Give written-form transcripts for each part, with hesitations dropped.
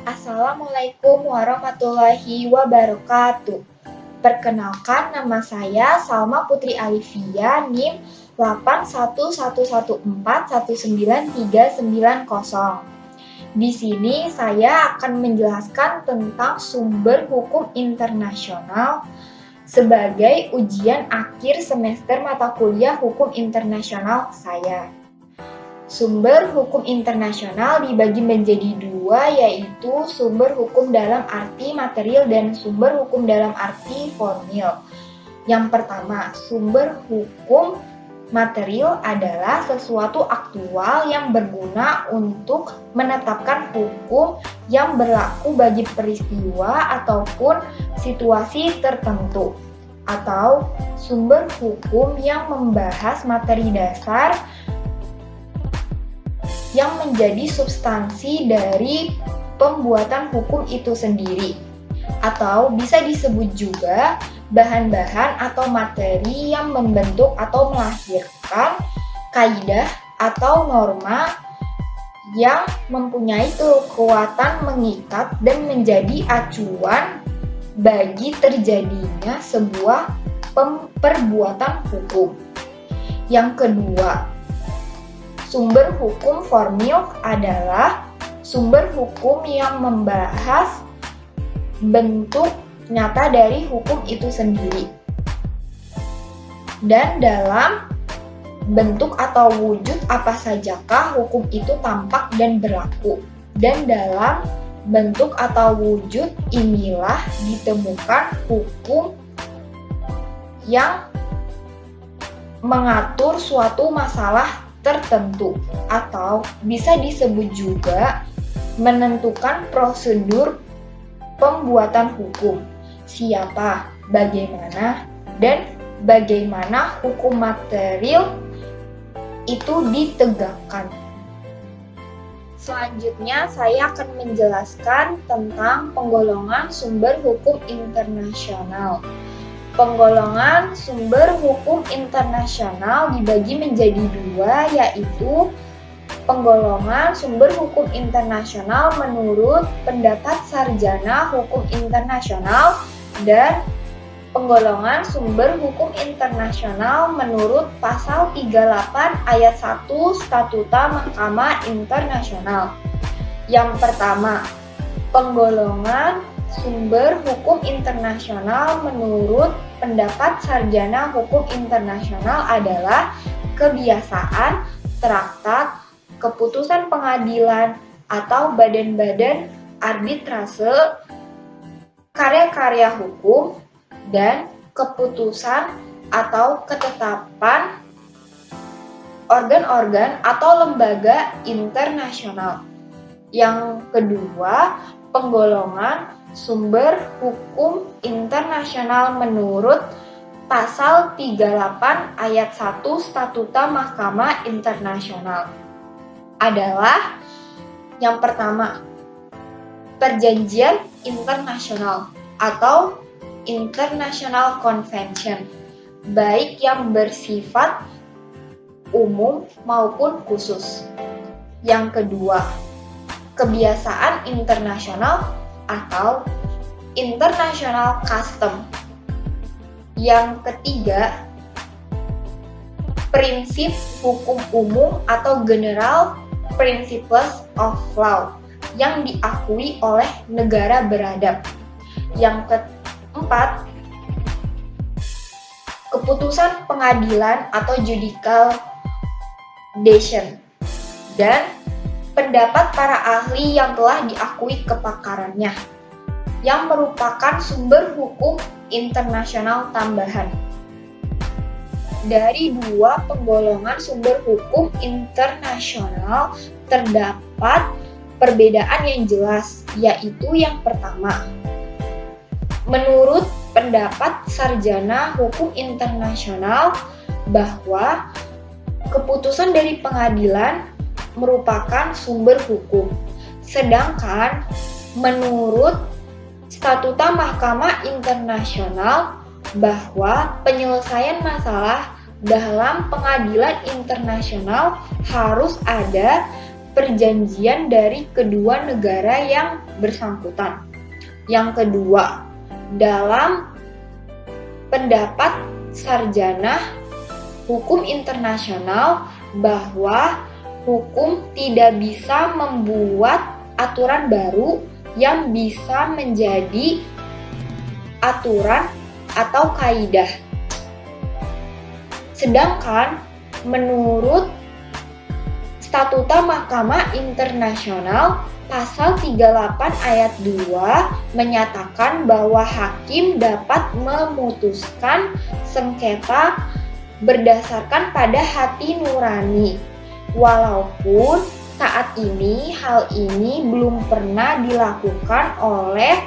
Assalamualaikum warahmatullahi wabarakatuh. Perkenalkan, nama saya Salma Putri Alifia, NIM 8111419390. Di sini saya akan menjelaskan tentang sumber hukum internasional sebagai ujian akhir semester mata kuliah hukum internasional saya. Sumber hukum internasional dibagi menjadi dua, yaitu sumber hukum dalam arti material dan sumber hukum dalam arti formil. Yang pertama, sumber hukum material adalah sesuatu aktual yang berguna untuk menetapkan hukum yang berlaku bagi peristiwa ataupun situasi tertentu. Atau sumber hukum yang membahas materi dasar yang menjadi substansi dari pembuatan hukum itu sendiri, atau bisa disebut juga bahan-bahan atau materi yang membentuk atau melahirkan kaidah atau norma yang mempunyai kekuatan mengikat dan menjadi acuan bagi terjadinya sebuah perbuatan hukum. Yang kedua, sumber hukum formil adalah sumber hukum yang membahas bentuk nyata dari hukum itu sendiri. Dan dalam bentuk atau wujud apa sajakah hukum itu tampak dan berlaku. Dan dalam bentuk atau wujud inilah ditemukan hukum yang mengatur suatu masalah tertentu, atau bisa disebut juga menentukan prosedur pembuatan hukum, siapa, bagaimana, dan bagaimana hukum material itu ditegakkan. Selanjutnya saya akan menjelaskan tentang penggolongan sumber hukum internasional. Penggolongan sumber hukum internasional dibagi menjadi dua, yaitu penggolongan sumber hukum internasional menurut pendapat sarjana hukum internasional dan penggolongan sumber hukum internasional menurut pasal 38 ayat 1 Statuta Mahkamah Internasional. Yang pertama, penggolongan sumber hukum internasional menurut pendapat sarjana hukum internasional adalah kebiasaan, traktat, keputusan pengadilan atau badan-badan arbitrase, karya-karya hukum, dan keputusan atau ketetapan organ-organ atau lembaga internasional. Yang kedua, penggolongan sumber hukum internasional menurut pasal 38 ayat 1 Statuta Mahkamah Internasional adalah yang pertama, perjanjian internasional atau International Convention, baik yang bersifat umum maupun khusus. Yang kedua, kebiasaan internasional atau international custom. Yang ketiga, prinsip hukum umum atau general principles of law yang diakui oleh negara beradab. Yang keempat, keputusan pengadilan atau judicial decision dan pendapat para ahli yang telah diakui kepakarannya, yang merupakan sumber hukum internasional tambahan. Dari dua penggolongan sumber hukum internasional terdapat perbedaan yang jelas, yaitu yang pertama, menurut pendapat sarjana hukum internasional bahwa keputusan dari pengadilan merupakan sumber hukum. Sedangkan menurut Statuta Mahkamah Internasional bahwa penyelesaian masalah dalam pengadilan internasional harus ada perjanjian dari kedua negara yang bersangkutan. Yang kedua, dalam pendapat sarjana hukum internasional bahwa hukum tidak bisa membuat aturan baru yang bisa menjadi aturan atau kaidah. Sedangkan menurut Statuta Mahkamah Internasional Pasal 38 ayat 2 menyatakan bahwa hakim dapat memutuskan sengketa berdasarkan pada hati nurani. Walaupun saat ini hal ini belum pernah dilakukan oleh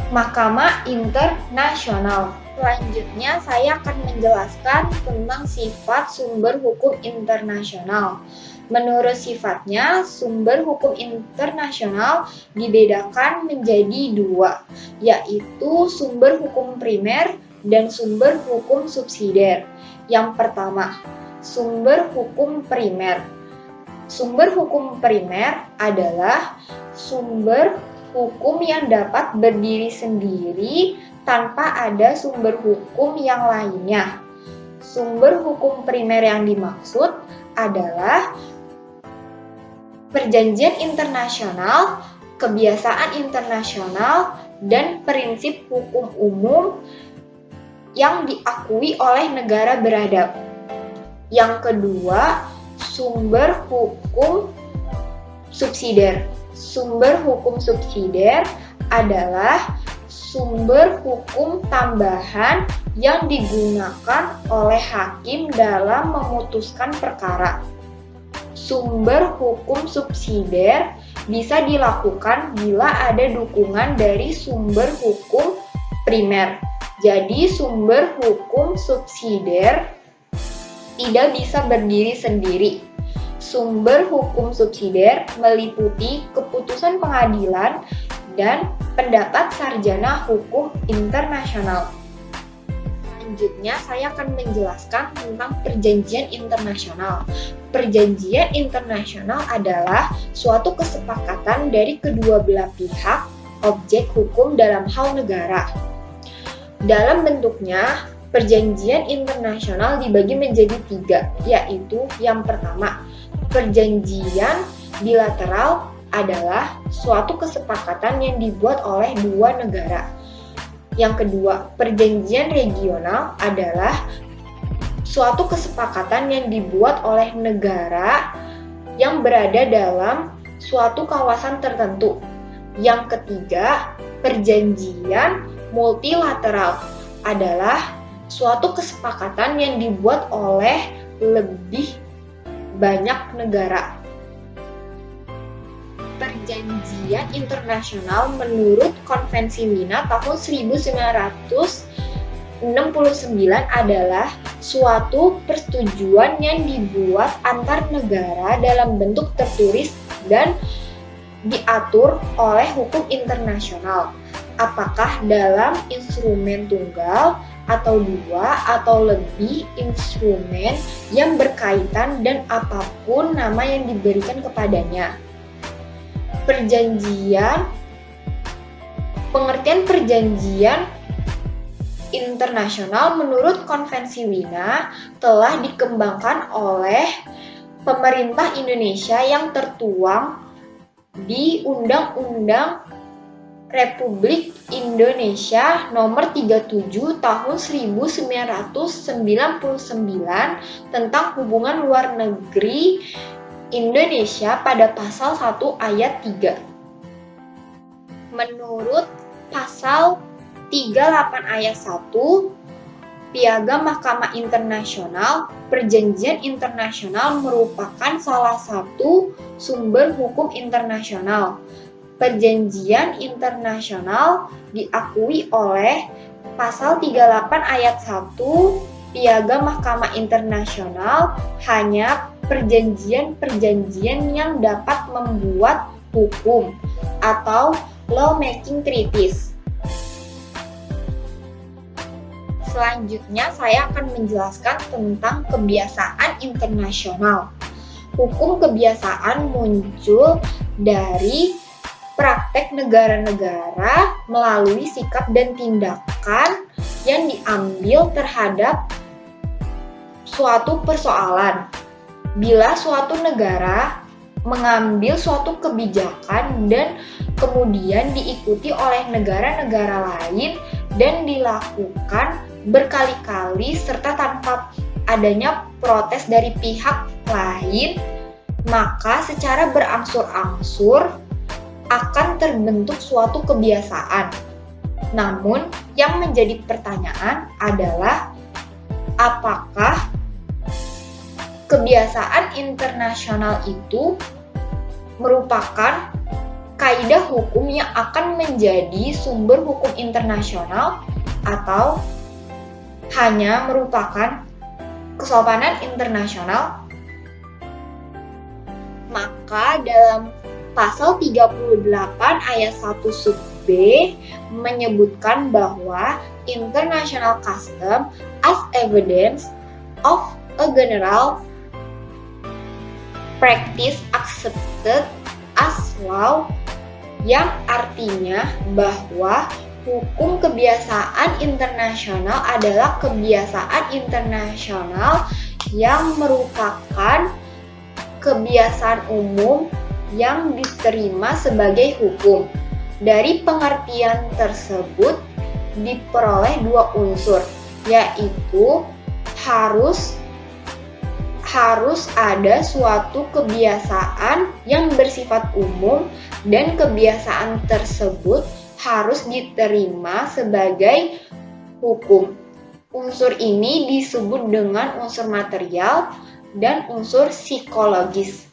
Mahkamah Internasional. Selanjutnya saya akan menjelaskan tentang sifat sumber hukum internasional. Menurut sifatnya, sumber hukum internasional dibedakan menjadi dua, yaitu sumber hukum primer dan sumber hukum subsidiar. Yang pertama, sumber hukum primer. Sumber hukum primer adalah sumber hukum yang dapat berdiri sendiri tanpa ada sumber hukum yang lainnya. Sumber hukum primer yang dimaksud adalah perjanjian internasional, kebiasaan internasional, dan prinsip hukum umum yang diakui oleh negara beradab. Yang kedua, sumber hukum subsidiar. Sumber hukum subsidiar adalah sumber hukum tambahan yang digunakan oleh hakim dalam memutuskan perkara. Sumber hukum subsidiar bisa dilakukan bila ada dukungan dari sumber hukum primer. Jadi sumber hukum subsidiar tidak bisa berdiri sendiri. Sumber hukum subsidiar meliputi keputusan pengadilan dan pendapat sarjana hukum internasional. Selanjutnya saya akan menjelaskan tentang perjanjian internasional. Perjanjian internasional adalah suatu kesepakatan dari kedua belah pihak objek hukum dalam hal negara. Dalam bentuknya, perjanjian internasional dibagi menjadi tiga, yaitu yang pertama, perjanjian bilateral adalah suatu kesepakatan yang dibuat oleh dua negara. Yang kedua, perjanjian regional adalah suatu kesepakatan yang dibuat oleh negara yang berada dalam suatu kawasan tertentu. Yang ketiga, perjanjian multilateral adalah suatu kesepakatan yang dibuat oleh lebih banyak negara. Perjanjian internasional menurut Konvensi Wina tahun 1969 adalah suatu persetujuan yang dibuat antar negara dalam bentuk tertulis dan diatur oleh hukum internasional. Apakah dalam instrumen tunggal atau dua atau lebih instrumen yang berkaitan dan apapun nama yang diberikan kepadanya. Pengertian perjanjian internasional menurut Konvensi Wina telah dikembangkan oleh pemerintah Indonesia yang tertuang di Undang-Undang Republik Indonesia Nomor 37 Tahun 1999 tentang hubungan luar negeri Indonesia pada pasal 1 ayat 3. Menurut pasal 38 ayat 1 Piagam Mahkamah Internasional, perjanjian internasional merupakan salah satu sumber hukum internasional. Perjanjian internasional diakui oleh pasal 38 ayat 1 Piagam Mahkamah Internasional hanya perjanjian-perjanjian yang dapat membuat hukum atau law-making treaties. Selanjutnya saya akan menjelaskan tentang kebiasaan internasional. hukum kebiasaan muncul dari praktek negara-negara melalui sikap dan tindakan yang diambil terhadap suatu persoalan. Bila suatu negara mengambil suatu kebijakan dan kemudian diikuti oleh negara-negara lain dan dilakukan berkali-kali serta tanpa adanya protes dari pihak lain, maka secara berangsur-angsur akan terbentuk suatu kebiasaan. Namun, yang menjadi pertanyaan adalah apakah kebiasaan internasional itu merupakan kaidah hukum yang akan menjadi sumber hukum internasional atau hanya merupakan kesopanan internasional? Maka dalam Pasal 38 ayat 1 sub B menyebutkan bahwa international custom as evidence of a general practice accepted as law, yang artinya bahwa hukum kebiasaan internasional adalah kebiasaan internasional yang merupakan kebiasaan umum yang diterima sebagai hukum. Dari pengertian tersebut diperoleh dua unsur, yaitu harus ada suatu kebiasaan yang bersifat umum dan kebiasaan tersebut harus diterima sebagai hukum. Unsur ini disebut dengan unsur material dan unsur psikologis.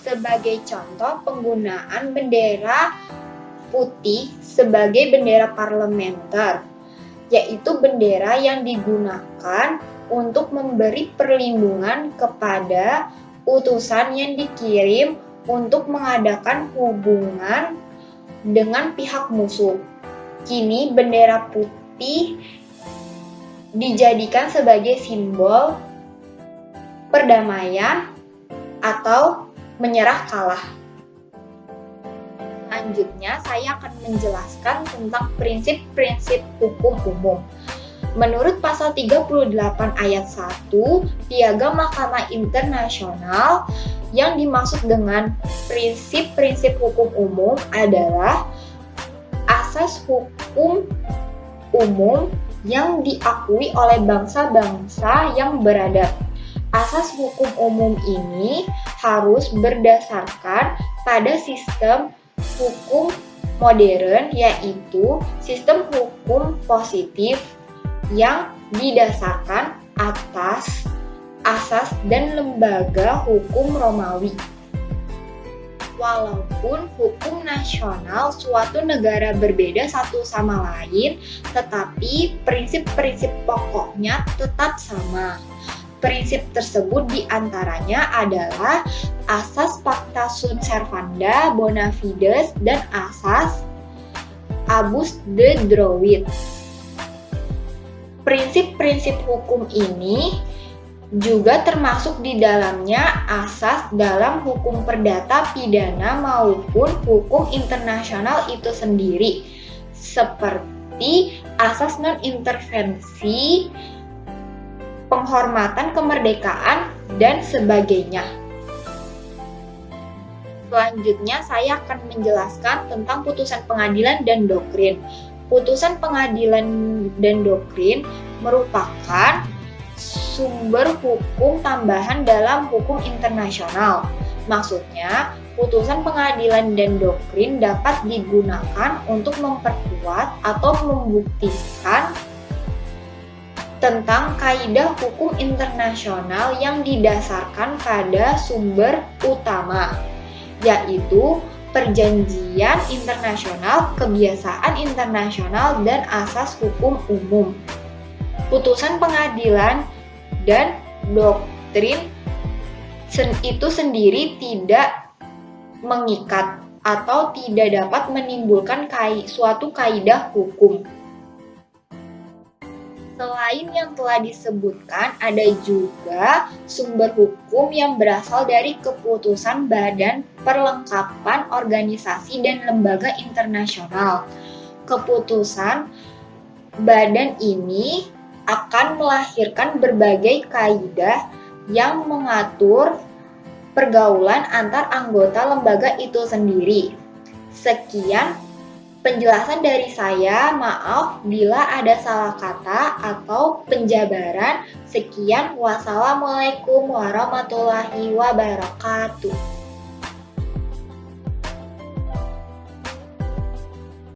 Sebagai contoh, penggunaan bendera putih sebagai bendera parlementer, yaitu bendera yang digunakan untuk memberi perlindungan kepada utusan yang dikirim untuk mengadakan hubungan dengan pihak musuh. Kini bendera putih dijadikan sebagai simbol perdamaian atau menyerah kalah. Selanjutnya, saya akan menjelaskan tentang prinsip-prinsip hukum umum. Menurut pasal 38 ayat 1, Piagam Mahkamah Internasional, yang dimaksud dengan prinsip-prinsip hukum umum adalah asas hukum umum yang diakui oleh bangsa-bangsa yang beradab. Asas hukum umum ini harus berdasarkan pada sistem hukum modern, yaitu sistem hukum positif yang didasarkan atas asas dan lembaga hukum Romawi. Walaupun hukum nasional suatu negara berbeda satu sama lain, tetapi prinsip-prinsip pokoknya tetap sama. Prinsip tersebut diantaranya adalah asas pacta sunt servanda bona fides dan asas abus de droit. Prinsip-prinsip hukum ini juga termasuk di dalamnya asas dalam hukum perdata pidana maupun hukum internasional itu sendiri, seperti asas non-intervensi, penghormatan kemerdekaan, dan sebagainya. Selanjutnya, saya akan menjelaskan tentang putusan pengadilan dan doktrin. Putusan pengadilan dan doktrin merupakan sumber hukum tambahan dalam hukum internasional. Maksudnya, putusan pengadilan dan doktrin dapat digunakan untuk memperkuat atau membuktikan tentang kaidah hukum internasional yang didasarkan pada sumber utama, yaitu perjanjian internasional, kebiasaan internasional, dan asas hukum umum. Putusan pengadilan dan doktrin itu sendiri tidak mengikat atau tidak dapat menimbulkan suatu kaidah hukum. Selain Selain yang telah disebutkan, ada juga sumber hukum yang berasal dari keputusan Badan Perlengkapan Organisasi dan Lembaga Internasional. Keputusan badan ini akan melahirkan berbagai kaidah yang mengatur pergaulan antar anggota lembaga itu sendiri. Sekian penjelasan dari saya, maaf bila ada salah kata atau penjabaran. Sekian, wassalamualaikum warahmatullahi wabarakatuh.